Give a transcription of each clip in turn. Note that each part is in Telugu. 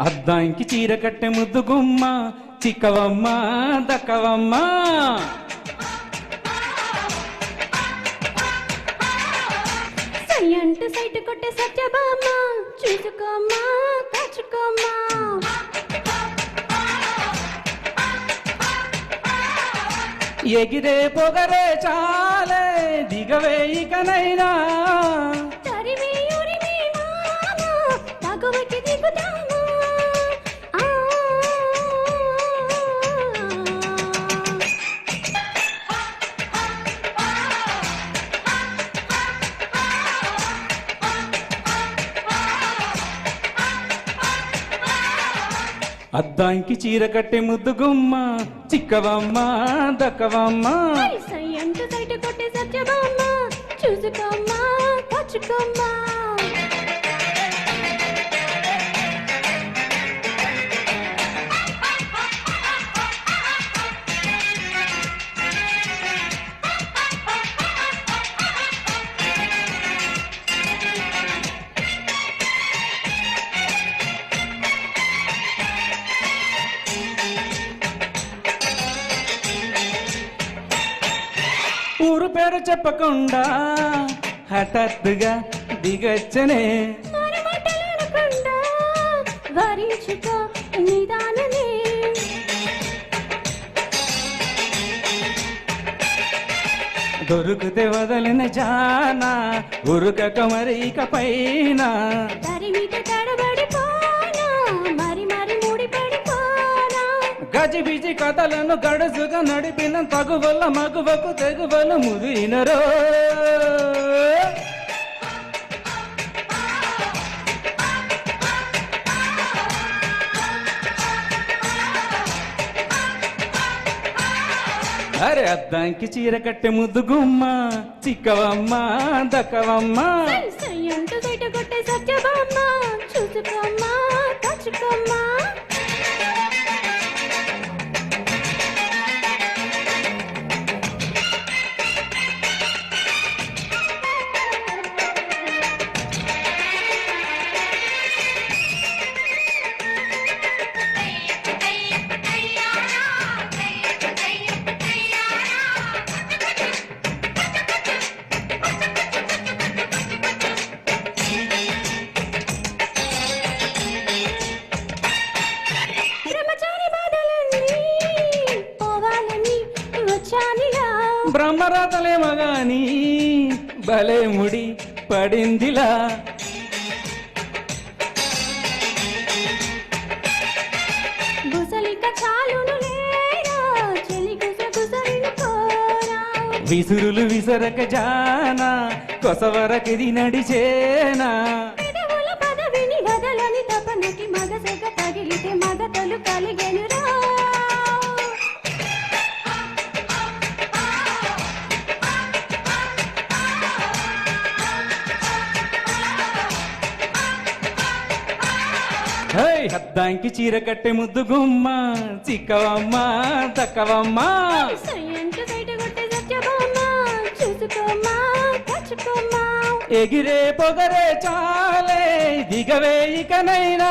అద్దానికి చీర కట్టె ముద్దు గుమ్మ చిక్కవమ్మ దక్కవమ్మ సయ్యంటు సైట్ కొట్టే సత్యభామ చూసుకోమ్మా కాచుకోమ్మా ఎగిరే పొగరే చాలే దిగవే ఇకనైనా తరిమి ఉరిమి మామ తగువకి దిగుతామా అద్దానికి చీర కట్టె ముద్దు గుమ్మ చిక్కవమ్మ దక్కవమ్మ సయ్యంటు సైట్ కొట్టే సత్యభామ చూసుకోమ్మా కాచుకోమ్మా ఊరు పేరు చెప్పకుండా హఠాత్తుగా దిగచ్చనే మాటలాడకుండా వరించుకో నిదానమే దొరికితే వదలిన జానా ఉరుకక మరి ఇక పైన తరిమిట తడబడిపోనా మరి మరి ముడిపడిపోనా గజిబిజి కథలను గడుసుగా నడిపిన తగువల్ల మగువకు తెగువలు ముదినరో అరే అద్దానికి చీర కట్టె ముద్దు గుమ్మ చిక్కవమ్మ దక్కవమ్మ సయ్యంటు సైట్ కొట్టే సత్యభామ చూసుకోమ్మా కాచుకోమ్మా బ్రహ్మరాతలేమో గాని భలే ముడి పడిందిలా గుసలిక చాలును లేరా చెలి గుసగుసరిను కోరా విసురులు విసరక జానా కొసవరకిది నడిచేనా పెదవుల పదవిని వదలని తపనకి మగసెగ తగిలితే మగతలు కలిగెనురా అద్దానికి చీర కట్టె ముద్దు గుమ్మ చిక్కవమ్మ దక్కవమ్మ సయ్యంటు సైట్ కొట్టే సత్యభామ చూసుకోమ్మా కాచుకోమ్మా ఎగిరే పొగరే చాలే దిగవే ఇకనైనా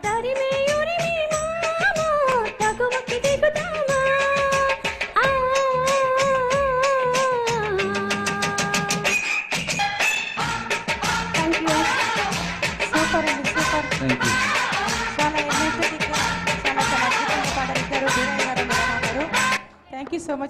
తరిమి ఉరిమి మామ తగువకి దిగుతామా సూపర్ అండి సూపర్ థ్యాంక్ యూ. చాలా ఎనర్జెటిక్గా చాలా చాలా అద్భుతంగా పాడారు బీరయ్య గారు మేడం గారు థ్యాంక్ యూ సో మచ్